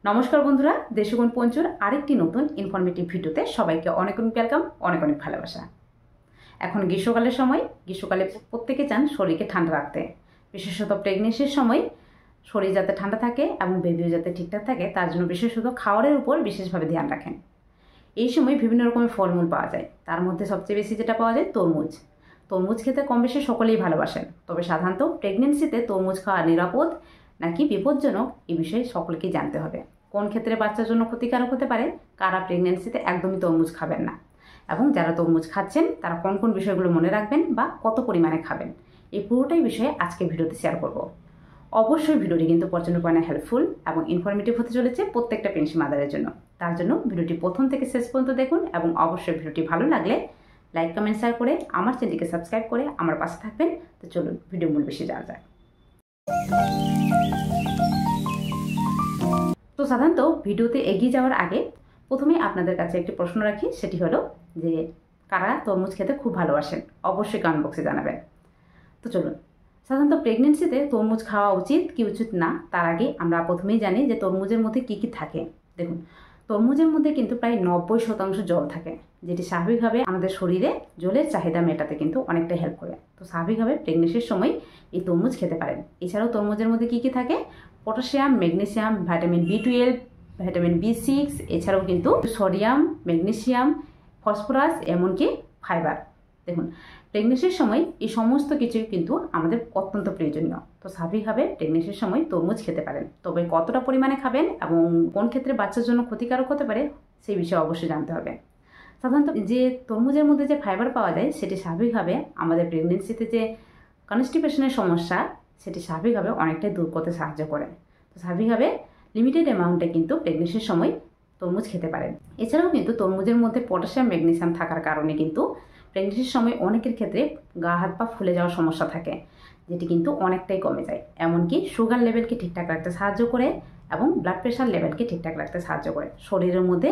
নমস্কার বন্ধুরা, দেশগুণ পঞ্চুর আরেকটি নতুন ইনফরমেটিভ ভিডিওতে সবাইকে অনেক অনেক ওয়েলকাম, অনেক অনেক ভালোবাসা। এখন গ্রীষ্মকালের সময়, গ্রীষ্মকালে প্রত্যেকে চান শরীরকে ঠান্ডা রাখতে, বিশেষত প্রেগনেন্সির সময় শরীর যাতে ঠান্ডা থাকে এবং বেবিও যাতে ঠিকঠাক থাকে তার জন্য বিশেষত খাবারের উপর বিশেষভাবে ধ্যান রাখেন। এই সময় বিভিন্ন রকমের ফলমূল পাওয়া যায়, তার মধ্যে সবচেয়ে বেশি যেটা পাওয়া যায় তরমুজ। তরমুজ খেতে কম বেশি সকলেই ভালোবাসেন, তবে সাধারণত প্রেগনেন্সিতে তরমুজ খাওয়া নিরাপদ নাকি বিপজ্জনক এই বিষয়ে সকলকেই জানতে হবে। কোন ক্ষেত্রে বাচ্চার জন্য ক্ষতিকারক হতে পারে, কারা প্রেগনেন্সিতে একদমই তরমুজ খাবেন না, এবং যারা তরমুজ খাচ্ছেন তারা কোন কোন বিষয়গুলো মনে রাখবেন বা কত পরিমাণে খাবেন, এই পুরোটাই বিষয়ে আজকে ভিডিওতে শেয়ার করব। অবশ্যই ভিডিওটি কিন্তু প্রচণ্ড পরিমাণে হেল্পফুল এবং ইনফরমেটিভ হতে চলেছে প্রত্যেকটা প্রেগনেন্সি মাদারের জন্য। তার জন্য ভিডিওটি প্রথম থেকে শেষ পর্যন্ত দেখুন এবং অবশ্যই ভিডিওটি ভালো লাগলে লাইক কমেন্ট শেয়ার করে আমার চ্যানেলটিকে সাবস্ক্রাইব করে আমার পাশে থাকবেন। তো চলুন ভিডিও মূল বেশি যাওয়া যায়। তো সাধারণত ভিডিওতে এগিয়ে যাওয়ার আগে প্রথমে আপনাদের কাছে একটি প্রশ্ন রাখি, সেটি হলো যে কারা তরমুজ খেতে খুব ভালোবাসেন, অবশ্যই কমেন্ট বক্সে জানাবেন। তো চলুন, সাধারণত প্রেগনেন্সিতে তরমুজ খাওয়া উচিত কি উচিত না তার আগে আমরা প্রথমেই জানি যে তরমুজের মধ্যে কি কি থাকে। দেখুন, তরমুজের মধ্যে কিন্তু প্রায় 90% জল থাকে, যেটি স্বাভাবিকভাবে আমাদের শরীরে জলের চাহিদা মেটাতে কিন্তু অনেকটা হেল্প করে। তো স্বাভাবিকভাবে প্রেগনেন্সির সময় এই তরমুজ খেতে পারেন। এছাড়াও তরমুজের মধ্যে কি কি থাকে, potassium, magnesium, vitamin B12, vitamin B6, এছাড়াও কিন্তু সোডিয়াম, ম্যাগনেসিয়াম, ফসফরাস, এমনকি ফাইবার। দেখুন, প্রেগনেন্সির সময় এই সমস্ত কিছুই কিন্তু আমাদের অত্যন্ত প্রয়োজনীয়। তো স্বাভাবিকভাবে প্রেগনেন্সির সময় তরমুজ খেতে পারেন, তবে কতটা পরিমাণে খাবেন এবং কোন ক্ষেত্রে বাচ্চার জন্য ক্ষতিকারক হতে পারে সেই বিষয়ে অবশ্যই জানতে হবে। সাধারণত যে তরমুজের মধ্যে যে ফাইবার পাওয়া যায় সেটি স্বাভাবিকভাবে আমাদের প্রেগনেন্সিতে যে কনস্টিপেশনের সমস্যা সেটি স্বাভাবিকভাবে অনেকটাই দূর করতে সাহায্য করে। তো স্বাভাবিকভাবে লিমিটেড অ্যামাউন্টে কিন্তু প্রেগনেন্সির সময় তরমুজ খেতে পারেন। এছাড়াও কিন্তু তরমুজের মধ্যে পটাশিয়াম, ম্যাগনেসিয়াম থাকার কারণে কিন্তু প্রেগনেন্সির সময় অনেকের ক্ষেত্রে গা হাত পা ফুলে যাওয়ার সমস্যা থাকে, যেটি কিন্তু অনেকটাই কমে যায়। এমনকি সুগার লেভেলকে ঠিকঠাক রাখতে সাহায্য করে এবং ব্লাড প্রেশার লেভেলকে ঠিকঠাক রাখতে সাহায্য করে, শরীরের মধ্যে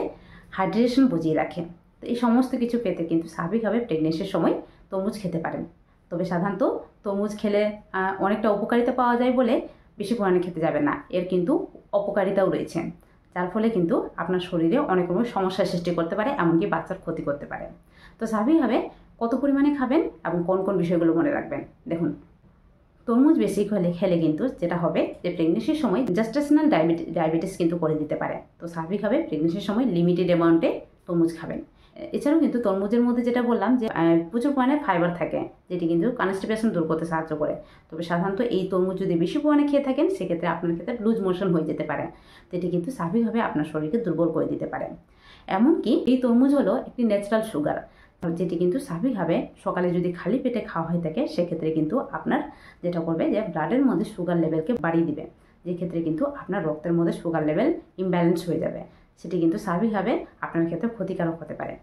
হাইড্রেশন বজিয়ে রাখে। তো এই সমস্ত কিছু পেতে কিন্তু স্বাভাবিকভাবে প্রেগনেন্সির সময় তরমুজ খেতে পারেন। তবে সাধারণত তরমুজ খেলে অনেকটা উপকারিতা পাওয়া যায় বলে বেশি পরিমাণে খেতে যাবেন না, এর কিন্তু অপকারিতাও রয়েছে, যার ফলে কিন্তু আপনার শরীরে অনেক রকম সমস্যার সৃষ্টি করতে পারে, এমনকি বাচ্চার ক্ষতি করতে পারে। তো স্বাভাবিকভাবে কত পরিমাণে খাবেন এবং কোন কোন বিষয়গুলো মনে রাখবেন। দেখুন, তরমুজ বেশি খেলে কিন্তু যেটা হবে যে প্রেগনেন্সির সময় জেস্টেশনাল ডায়াবেটিস কিন্তু করে দিতে পারে। তো স্বাভাবিকভাবে প্রেগনেন্সির সময় লিমিটেড অ্যামাউন্টে তরমুজ খাবেন। এছাড়াও কিন্তু তরমুজের মধ্যে যেটা বললাম যে প্রচুর পরিমাণে ফাইবার থাকে, যেটি কিন্তু কনস্টিপেশন দূর করতে সাহায্য করে। তবে সাধারণত এই তরমুজ যদি বেশি পরিমাণে খেয়ে থাকেন সেক্ষেত্রে আপনার ক্ষেত্রে লুজ মোশন হয়ে যেতে পারে, যেটি কিন্তু স্বাভাবিকভাবে আপনার শরীরকে দুর্বল করে দিতে পারে। এমনকি এই তরমুজ হলো একটি ন্যাচারাল সুগার, যেটি কিন্তু স্বাভাবিকভাবে সকালে যদি খালি পেটে খাওয়া হয়ে থাকে সেক্ষেত্রে কিন্তু আপনার যেটা করবে যে ব্লাডের মধ্যে সুগার লেভেলকে বাড়িয়ে দিবে, যে ক্ষেত্রে কিন্তু আপনার রক্তের মধ্যে সুগার লেভেল ইমব্যালেন্স হয়ে যাবে, সেটি কিন্তু স্বাভাবিকভাবে আপনার ক্ষেত্রে ক্ষতিকারক হতে পারে।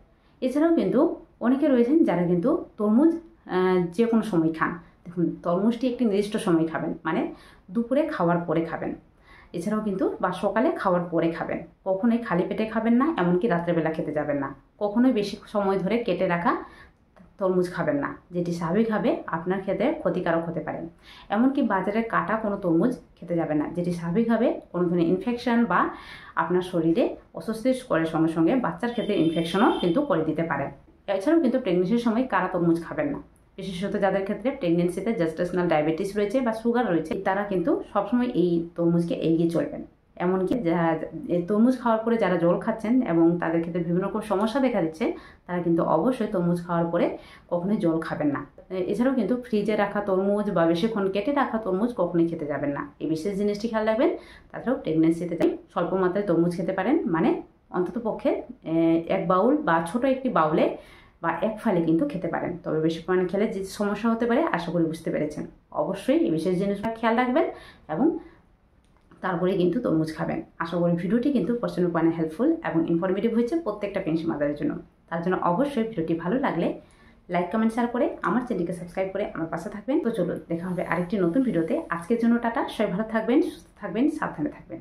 এছাড়াও কিন্তু অনেকে রয়েছেন যারা কিন্তু তরমুজ যে কোনো সময় খান। দেখুন, তরমুজটি একটি নির্দিষ্ট সময় খাবেন, মানে দুপুরে খাওয়ার পরে খাবেন, এছাড়াও কিন্তু বা সকালে খাওয়ার পরে খাবেন, কখনোই খালি পেটে খাবেন না, এমনকি রাত্রেবেলা খেতে যাবেন না, কখনোই বেশি সময় ধরে কেটে রাখা তরমুজ খাবেন না, যেটি স্বাভাবিকভাবে আপনার ক্ষেত্রে ক্ষতিকারক হতে পারে। এমনকি বাজারে কাটা কোনো তরমুজ খেতে যাবেন না, যেটি স্বাভাবিকভাবে কোনো ধরনের ইনফেকশন বা আপনার শরীরে অস্বস্তি করে সঙ্গে সঙ্গে বাচ্চার ক্ষেত্রে ইনফেকশনও কিন্তু করে দিতে পারে। এছাড়াও কিন্তু প্রেগনেন্সির সময় কারা তরমুজ খাবেন না, বিশেষত যাদের ক্ষেত্রে প্রেগনেন্সিতে জেস্টেশনাল ডায়াবেটিস রয়েছে বা সুগার রয়েছে, তারা কিন্তু সবসময় এই তরমুজকে এড়িয়ে চলবেন। এমনকি তরমুজ খাওয়ার পরে যারা জল খাচ্ছেন এবং তাদের ক্ষেত্রে বিভিন্ন রকম সমস্যা দেখা দিচ্ছে, তারা কিন্তু অবশ্যই তরমুজ খাওয়ার পরে কখনোই জল খাবেন না। এছাড়াও কিন্তু ফ্রিজে রাখা তরমুজ বা বেশিক্ষণ কেটে রাখা তরমুজ কখনোই খেতে যাবেন না, এই বিশেষ জিনিসটি খেয়াল রাখবেন। তাছাড়াও প্রেগনেন্সিতে স্বল্প মাত্রায় তরমুজ খেতে পারেন, মানে অন্তত পক্ষে 1 বাউল বা ছোট একটি বাউলে বা 1 ফালি কিন্তু খেতে পারেন। তবে বেশি পরিমাণে খেলে যে সমস্যা হতে পারে আশা করি বুঝতে পেরেছেন। অবশ্যই এই বিশেষ জিনিসটা খেয়াল রাখবেন এবং তারপরে কিন্তু তরমুজ খাবেন। আশা করি ভিডিওটি কিন্তু প্রচণ্ড পরিমাণে হেল্পফুল এবং ইনফরমেটিভ হয়েছে প্রত্যেকটা প্রেগনেন্সি মাদারের জন্য। তার জন্য অবশ্যই ভিডিওটি ভালো লাগলে লাইক কমেন্ট শেয়ার করে আমার চ্যানেলকে সাবস্ক্রাইব করে আমার পাশে থাকবেন। তো চলুন দেখা হবে আরেকটি নতুন ভিডিওতে। আজকের জন্য টাটা, সবাই ভালো থাকবেন, সুস্থ থাকবেন, সাবধানে থাকবেন।